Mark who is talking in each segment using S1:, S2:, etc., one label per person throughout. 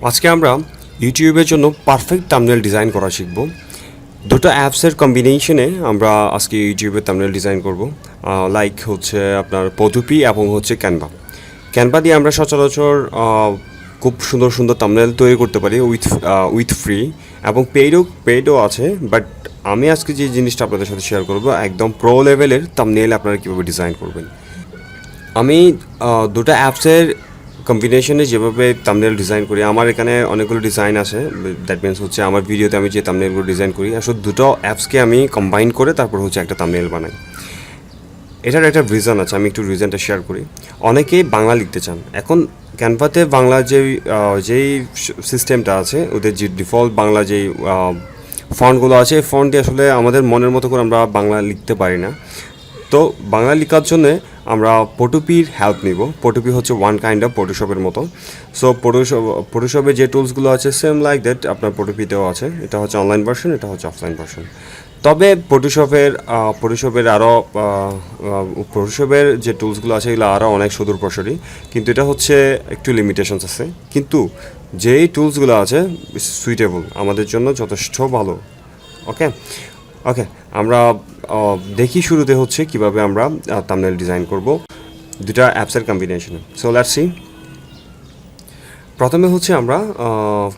S1: আজকে আমরা ইউটিউবের জন্য পারফেক্ট থাম্বনেল ডিজাইন করা শিখব। দুটো অ্যাপসের কম্বিনেশনে আমরা আজকে ইউটিউবের থাম্বনেল ডিজাইন করব। লাইক হচ্ছে আপনার পটুপি এবং হচ্ছে ক্যানভা দিয়ে আমরা সচরাচর খুব সুন্দর সুন্দর থাম্বনেল তৈরি করতে পারি উইথ ফ্রি এবং পেইডও আছে। বাট আমি আজকে যে জিনিসটা আপনাদের সাথে শেয়ার করব একদম প্রো লেভেলের থাম্বনেল আপনারা কীভাবে ডিজাইন করবেন। আমি দুটো অ্যাপসের কম্বিনেশনে যেভাবে থাম্বনেল ডিজাইন করি, আমার এখানে অনেকগুলো ডিজাইন আছে। দ্যাট মিনস হচ্ছে আমার ভিডিওতে আমি যে থাম্বনেলগুলো ডিজাইন করি আসলে দুটো অ্যাপসকে আমি কম্বাইন করে তারপর হচ্ছে একটা থাম্বনেল বানাই। এটার একটা রিজন আছে, আমি একটু রিজনটা শেয়ার করি। অনেকেই বাংলা লিখতে চান। এখন ক্যানভাতে বাংলা যেই সিস্টেমটা আছে, ওদের যে ডিফল্ট বাংলা যেই ফন্টগুলো আছে, এই ফন্ট দিয়ে আসলে আমাদের মনের মতো করে আমরা বাংলা লিখতে পারি না। তো বাংলা লেখার জন্যে আমরা পটুপির হেল্প নিব। পটুপি হচ্ছে ওয়ান কাইন্ড অফ ফটোশপের মতো। সো ফটোশপে যে টুলসগুলো আছে সেম লাইক দ্যাট আপনার পটুপিতেও আছে। এটা হচ্ছে অনলাইন ভার্সন, এটা হচ্ছে অফলাইন ভার্সন। তবে ফটোশপের যে টুলসগুলো আছে এগুলো আরও অনেক সুদূর প্রসারী, কিন্তু এটা হচ্ছে একটু লিমিটেশনস আছে। কিন্তু যেই টুলসগুলো আছে সুইটেবল, আমাদের জন্য যথেষ্ট ভালো। ওকে, আমরা দেখি শুরুতে হচ্ছে কিভাবে আমরা থাম্বনেল ডিজাইন করব দুটা অ্যাপসের কম্বিনেশনে। So let's see. প্রথমে হচ্ছে আমরা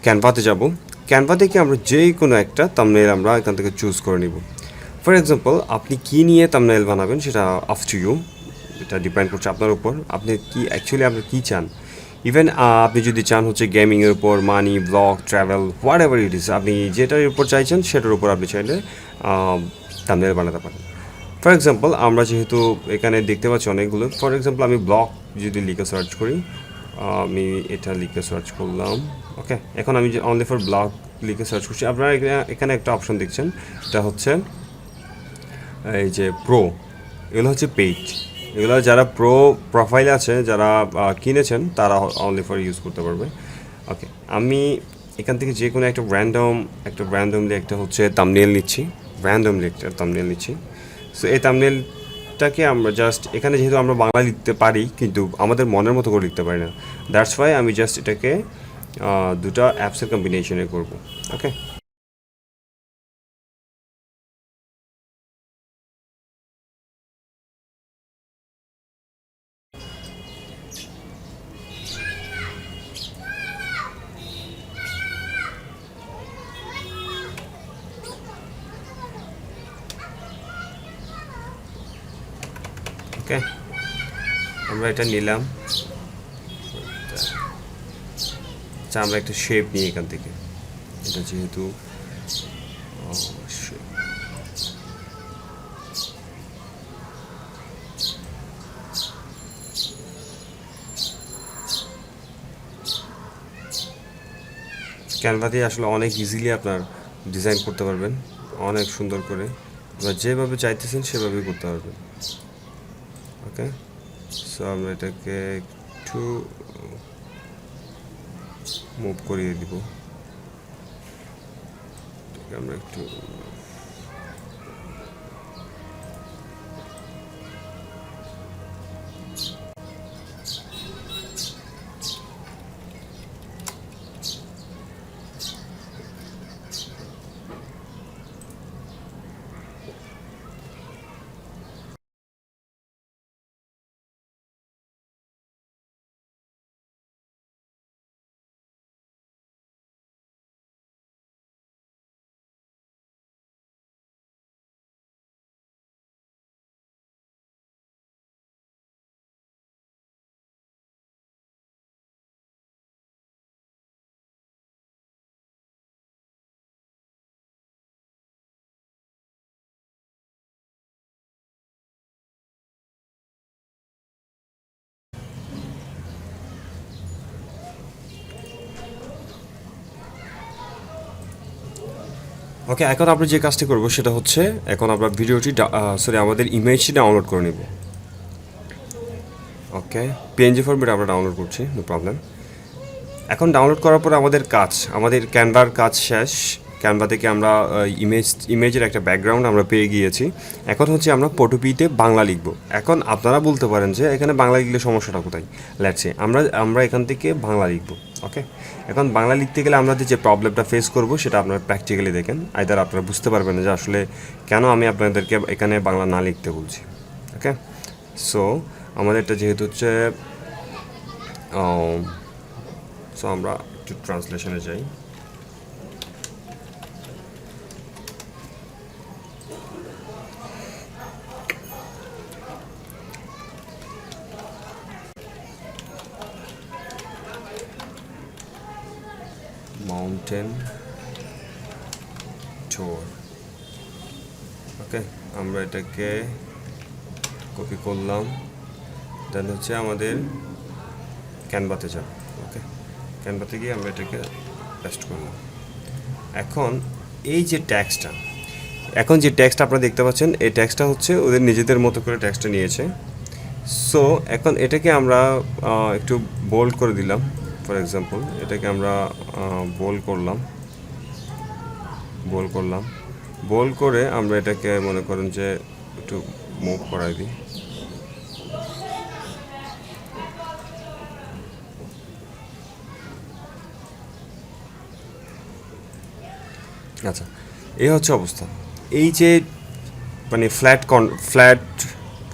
S1: ক্যানভাতে যাব। ক্যানভা থেকে আমরা যে কোনো একটা থাম্বনেল আমরা এখান থেকে চুজ করে নিব। ফর এক্সাম্পল, আপনি কী নিয়ে থাম্বনেল বানাবেন সেটা আপ টু ইউ, এটা ডিপেন্ড করছে আপনার উপর। আপনি আপনি কী চান। ইভেন আপনি যদি চান হচ্ছে গেমিংয়ের উপর, money, blog, travel, whatever it is, আপনি যেটার উপর চাইছেন সেটার উপর আপনি চাইলে থাম্বনেল বানাতে পারেন। ফর এক্সাম্পল, আমরা যেহেতু এখানে দেখতে পাচ্ছি অনেকগুলো, ফর এক্সাম্পল আমি ব্লগ যদি লিখে সার্চ করি, আমি এটা লিখে সার্চ করলাম। ওকে, এখন আমি যে অনলি ফর ব্লগ লিখে সার্চ করছি, আপনারা এখানে একটা অপশন দেখছেন, এটা হচ্ছে এই যে প্রো, এগুলো হচ্ছে পেইড। এগুলো যারা প্রো প্রোফাইল আছে, যারা কিনেছেন, তারা অনলি ফর ইউজ করতে পারবে। ওকে, আমি এখান থেকে যে কোনো একটা র্যান্ডমলি একটা হচ্ছে থাম্বনেল নিচ্ছি। সো এই থাম্বনেলটাকে আমরা জাস্ট এখানে, যেহেতু আমরা বাংলা লিখতে পারি কিন্তু আমাদের মনের মতো করে লিখতে পারি না, দ্যাটস ওয়াই আমি জাস্ট এটাকে দুটো অ্যাপসের কম্বিনেশনে করব। ওকে, আমরা এটা নিলাম। আচ্ছা, আমরা একটা শেপ নিই এখান থেকে। এটা যেহেতু ক্যানভা দিয়ে আসলে অনেক ইজিলি আপনার ডিজাইন করতে পারবেন, অনেক সুন্দর করে। এবার যেভাবে চাইতেছেন সেভাবেই করতে পারবেন। ওকে, সো আমরা এটাকে একটু মুভ করিয়ে দিব। আমরা একটু ওকে, এখন আমরা যে কাজটি করবো সেটা হচ্ছে, এখন আমরা আমাদের ইমেজটি ডাউনলোড করে নেব। ওকে, পিএনজি ফরম্যাটে আমরা ডাউনলোড করছি, নো প্রবলেম। এখন ডাউনলোড করার পর আমাদের ক্যানভার কাজ শেষ। ক্যানভা থেকে আমরা ইমেজের একটা ব্যাকগ্রাউন্ড আমরা পেয়ে গিয়েছি। এখন হচ্ছে আমরা পটুপিতে বাংলা লিখব। এখন আপনারা বলতে পারেন যে এখানে বাংলা লিখলে সমস্যাটা কোথায়। লেটস সে আমরা এখান থেকে বাংলা লিখব। ওকে, এখন বাংলা লিখতে গেলে আমাদের যে প্রবলেমটা ফেস করব সেটা আপনারা প্র্যাকটিক্যালি দেখেন, আইদার আপনারা বুঝতে পারবেন যে আসলে কেন আমি আপনাদেরকে এখানে বাংলা না লিখতে বলছি। ওকে, সো আমাদের এটা যেহেতু হচ্ছে সো আমরা একটু ট্রান্সলেশনে যাই। মাউন্টেন টোর। ওকে, আমরা এটাকে কপি করলাম, দেন হচ্ছে আমাদের ক্যানভাতে যাব। ওকে, ক্যানভাতে গিয়ে আমরা এটাকে পেস্ট করলাম। এখন এই যে ট্যাক্সটা, এখন যে ট্যাক্সটা আপনারা দেখতে পাচ্ছেন, এই ট্যাক্সটা হচ্ছে ওদের নিজেদের মতো করে ট্যাক্সটা নিয়েছে। সো এখন এটাকে আমরা একটু বোল্ড করে দিলাম। ফর এক্সাম্পল এটাকে আমরা বোল্ড করলাম, বোল্ড করে আমরা এটাকে মনে করেন যে একটু মুভ করাই দিই। আচ্ছা, এই হচ্ছে অবস্থা। এই যে মানে ফ্ল্যাট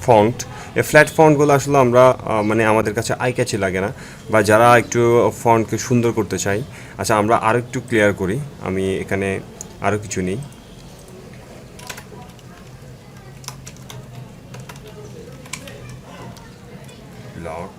S1: ফন্ট, এই ফ্ল্যাট ফন্টগুলো আসলে আমরা মানে আমাদের কাছে আই ক্যাচি লাগে না, বা যারা একটু ফন্টকে সুন্দর করতে চাই। আচ্ছা, আমরা আরও একটু ক্লিয়ার করি, আমি এখানে আরও কিছু নিই। লক,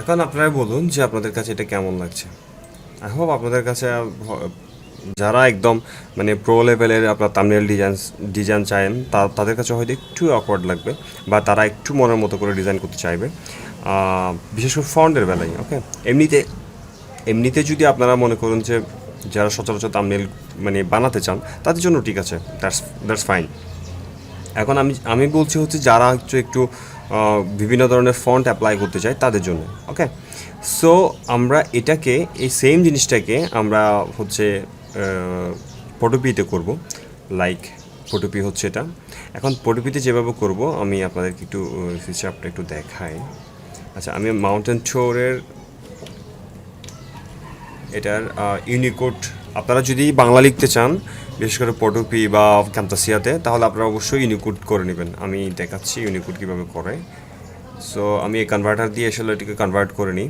S1: এখন আপনারা বলুন যে আপনাদের কাছে এটা কেমন লাগছে। আই হোপ আপনাদের কাছে যারা একদম মানে প্রো লেভেলের আপনার থাম্বনেল ডিজাইন চান, তাদের কাছে হয়তো একটু অকওয়ার্ড লাগবে, বা তারা একটু মনের মতো করে ডিজাইন করতে চাইবে, বিশেষ করে ফন্টের বেলায়। ওকে, এমনিতে যদি আপনারা মনে করুন যে যারা সচরাচর থাম্বনেল মানে বানাতে চান, তাদের জন্য ঠিক আছে, দ্যাটস ফাইন। এখন আমি বলছি হচ্ছে যারা একটু বিভিন্ন ধরনের ফন্ট অ্যাপ্লাই করতে চায় তাদের জন্য। ওকে, সো আমরা এটাকে, এই সেম জিনিসটাকে আমরা হচ্ছে ফটোপিতে করব। লাইক ফটোপি হচ্ছে এটা। এখন ফটোপিতে যেভাবে করব আমি আপনাদেরকে একটু ফিচারটা একটু দেখাই। আচ্ছা, আমি মাউন্টেন টোরের এটার ইউনিকোড, আপনারা যদি বাংলা লিখতে চান বিশেষ করে ফটোপি বা ক্যাম্পাসিয়াতে, তাহলে আপনারা অবশ্যই ইউনিকোড করে নেবেন। আমি দেখাচ্ছি ইউনিকোড কীভাবে করে। সো আমি এই কনভার্টার দিয়ে আসলে এটাকে কনভার্ট করে নিই।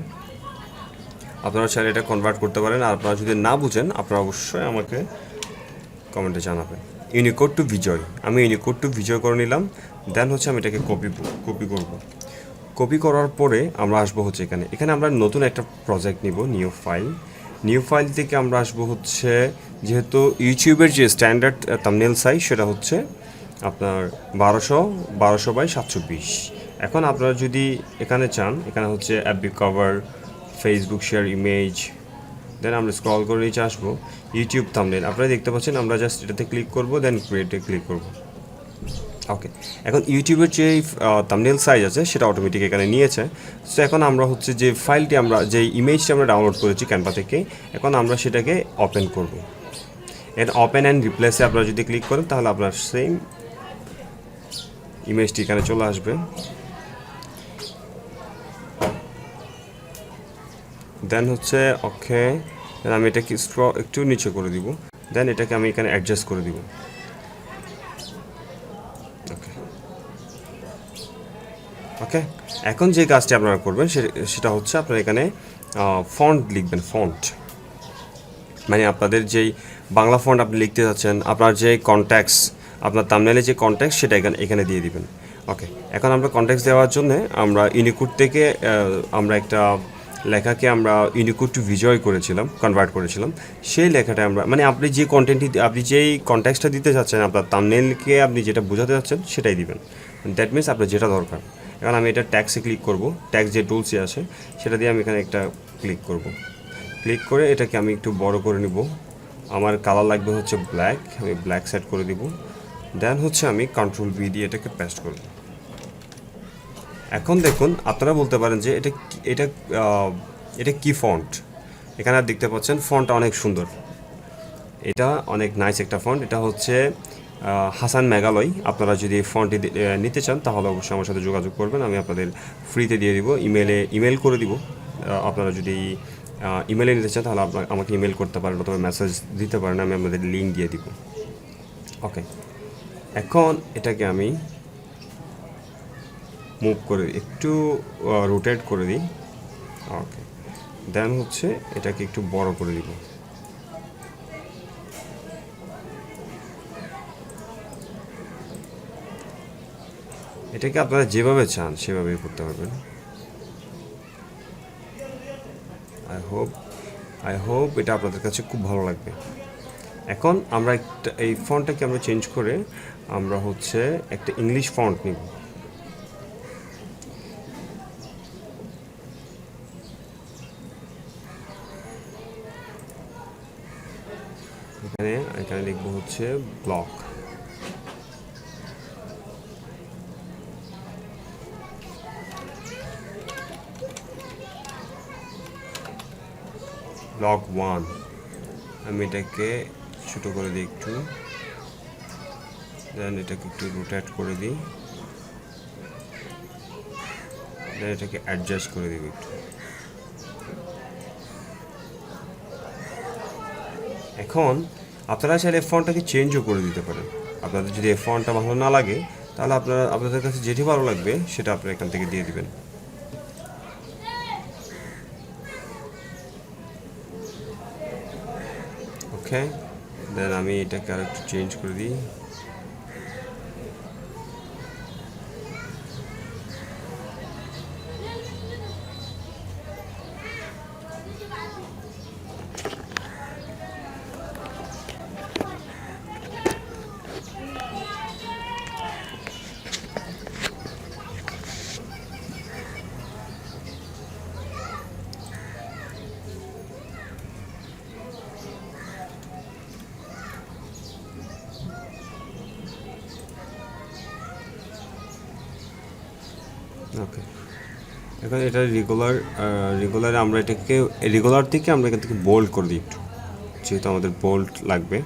S1: আপনারা চাইলে এটা কনভার্ট করতে পারেন, আর আপনারা যদি না বুঝেন আপনারা অবশ্যই আমাকে কমেন্টে জানাবেন। ইউনিকোড টু বিজয়, আমি ইউনিকোড টু বিজয় করে নিলাম। দেন হচ্ছে আমি এটাকে কপি করব। কপি করার পরে আমরা আসবো হচ্ছে এখানে আমরা নতুন একটা প্রজেক্ট নিব, নিউ ফাইল থেকে আমরা আসবো হচ্ছে, যেহেতু ইউটিউবের যে স্ট্যান্ডার্ড থাম্বনেল সাইজ সেটা হচ্ছে আপনার 1200 বাই 720। এখন আপনারা যদি এখানে চান, এখানে হচ্ছে অ্যাপি cover, Facebook share image, then আমরা স্ক্রল করে নিচে আসবো ইউটিউব থাম্বনেল। আপনারা দেখতে পাচ্ছেন, আমরা জাস্ট এটাতে ক্লিক করব, দেন ক্রিয়েটে ক্লিক করব। ওকে, এখন ইউটিউবের যে থাম্বনেল সাইজ আছে সেটা অটোমেটিক এখানে নিয়েছে। সো এখন আমরা হচ্ছে যে ফাইলটি, আমরা যে ইমেজটি আমরা ডাউনলোড করেছি ক্যানভা থেকে, এখন আমরা সেটাকে ওপেন করব। এর ওপেন অ্যান্ড রিপ্লেসে আপনারা যদি ক্লিক করেন তাহলে আপনার সেম ইমেজটি এখানে চলে আসবে। দেন হচ্ছে ওকে, দেন আমি এটাকে একটু নিচে করে দিব, দেন এটাকে আমি এখানে অ্যাডজাস্ট করে দিব। ওকে, এখন যে কাজটি আপনারা করবেন সেটা হচ্ছে আপনারা এখানে ফন্ট লিখবেন। ফন্ট মানে আপনাদের যেই বাংলা ফন্ট আপনি লিখতে যাচ্ছেন, আপনার যে কনট্যাক্টস, আপনার থাম্বনেলে যে কনট্যাক্ট সেটা এখানে দিয়ে দিবেন। ওকে, এখন আমরা কনট্যাক্ট দেওয়ার জন্য আমরা ইউনিকোড থেকে আমরা একটা লেখাকে আমরা ইউনিকোড টু ভিজুয়াল কনভার্ট করেছিলাম, সেই লেখাটা আমরা মানে আপনি যে আপনি যেই কনটেক্সটটা দিতে চাচ্ছেন, আপনার থাম্বনেইলকে আপনি যেটা বোঝাতে চাচ্ছেন সেটাই দিবেন। দ্যাট মিনস আপনার যেটা দরকার। এখন আমি এটা ট্যাক্সে ক্লিক করব, ট্যাক্স যে টুলসে আসে সেটা দিয়ে আমি এখানে একটা ক্লিক করব। ক্লিক করে এটাকে আমি একটু বড় করে নিব। আমার কালার লাগবে হচ্ছে ব্ল্যাক, আমি ব্ল্যাক সেট করে দিব। দেন হচ্ছে আমি কন্ট্রোল ভি দিয়ে এটাকে পেস্ট করব। এখন দেখুন, আপনারা বলতে পারেন যে এটা এটা কি ফন্ট। এখানে দেখতে পাচ্ছেন ফন্টটা অনেক সুন্দর, এটা অনেক নাইস একটা ফন্ট। এটা হচ্ছে হাসান মেঘালয়। আপনারা যদি এই ফন্টটি নিতে চান তাহলে অবশ্যই আমার সাথে যোগাযোগ করবেন, আমি আপনাদের ফ্রিতে দিয়ে দিব, ইমেল করে দিব। আপনারা যদি ইমেলে নিতে চান তাহলে আমাকে ইমেল করতে পারেন অথবা মেসেজ দিতে পারেন, আমি আপনাদের লিঙ্ক দিয়ে দিব। ওকে, এখন এটাকে আমি মুভ করে একটু রোটেট করে দিই। ওকে, দেন হচ্ছে এটাকে একটু বড় করে দিব। এটাকে আপনারা যেভাবে চান সেভাবেই করতে পারবেন। আই হোপ এটা আপনাদের কাছে খুব ভালো লাগবে। এখন আমরা এই ফন্টটাকে আমরা চেঞ্জ করে আমরা হচ্ছে একটা ইংলিশ ফন্ট নিব। এখানে লিখবো হচ্ছে ব্লক। ব্লক 1। আমি এটাকে ছোটো করে দিই একটু, দেন এটাকে একটু রোটেট করে দিই, দেন এটাকে অ্যাডজাস্ট করে দিই একটু। এখন আপনারা চাইলে ফন্টটাকে চেঞ্জও করে দিতে পারেন। আপনাদের যদি এই ফন্টটা ভালো না লাগে তাহলে আপনাদের কাছে যেটি ভালো লাগবে সেটা আপনারা এখান থেকে দিয়ে দিবেন। ওকে, দেন আমি এটাকে আর একটু চেঞ্জ করে দিই। ওকে, এখন এটা রেগুলারে আমরা এটাকে রেগুলার থেকে আমরা এখান থেকে বোল্ড করে দিই একটু, যেহেতু আমাদের বোল্ড লাগবে।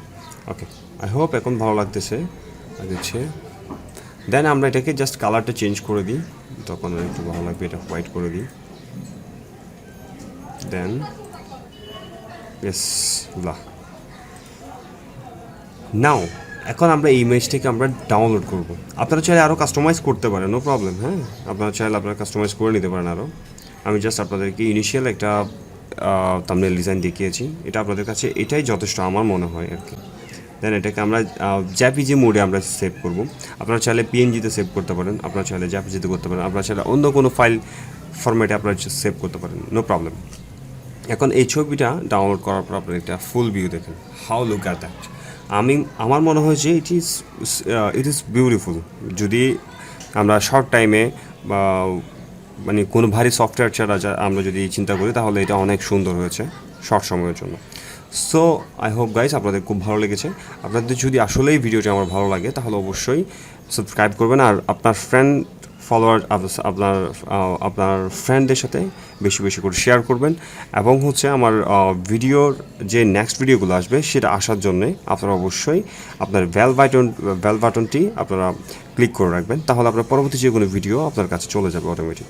S1: ওকে, আই হোপ এখন ভালো লাগতেছে। দেন আমরা এটাকে জাস্ট কালারটা চেঞ্জ করে দিই, তখন একটু ভালো লাগবে। এটা হোয়াইট করে দিই, দেন ইয়েস নাও। এখন আমরা এই ইমেজটাকে আমরা ডাউনলোড করব। আপনারা চাইলে আরও কাস্টমাইজ করতে পারেন, নো প্রবলেম। হ্যাঁ, আপনারা চাইলে আপনারা কাস্টমাইজ করে নিতে পারেন আরও। আমি জাস্ট আপনাদেরকে ইনিশিয়াল একটা থাম্বনেল ডিজাইন দেখিয়েছি, এটা আপনাদের কাছে এটাই যথেষ্ট আমার মনে হয় আর কি। দেন এটাকে আমরা জেপিজি মোডে আমরা সেভ করব। আপনারা চাইলে পিএনজিতে সেভ করতে পারেন, আপনারা চাইলে জেপিজিতে করতে পারেন, আপনারা চাইলে অন্য কোনো ফাইল ফরম্যাটে আপনারা সেভ করতে পারেন, নো প্রবলেম। এখন এই ছবিটা ডাউনলোড করার পর আপনারা একটা ফুল ভিউ দেখেন, হাউ লুক অ্যাট দ্যাট। আমার মনে হয় যে ইট ইজ বিউটিফুল। যদি আমরা শর্ট টাইমে মানে কোনো ভারী সফটওয়্যার ছাড়া আমরা যদি চিন্তা করি তাহলে এটা অনেক সুন্দর হয়েছে শর্ট সময়ের জন্য। সো আই হোপ গাইস আপনাদের খুব ভালো লেগেছে। আপনাদের যদি আসলেই ভিডিওটি আমার ভালো লাগে তাহলে অবশ্যই সাবস্ক্রাইব করবেন, আর আপনার আপনার ফ্রেন্ডদের সাথে বেশি বেশি করে শেয়ার করবেন, এবং হচ্ছে আমার ভিডিওর যে নেক্সট ভিডিওগুলো আসবে সেটা আসার জন্যে আপনারা অবশ্যই আপনার বেল বাটনটি আপনারা ক্লিক করে রাখবেন, তাহলে আপনার পরবর্তী যে কোনো ভিডিও আপনার কাছে চলে যাবে অটোমেটিক।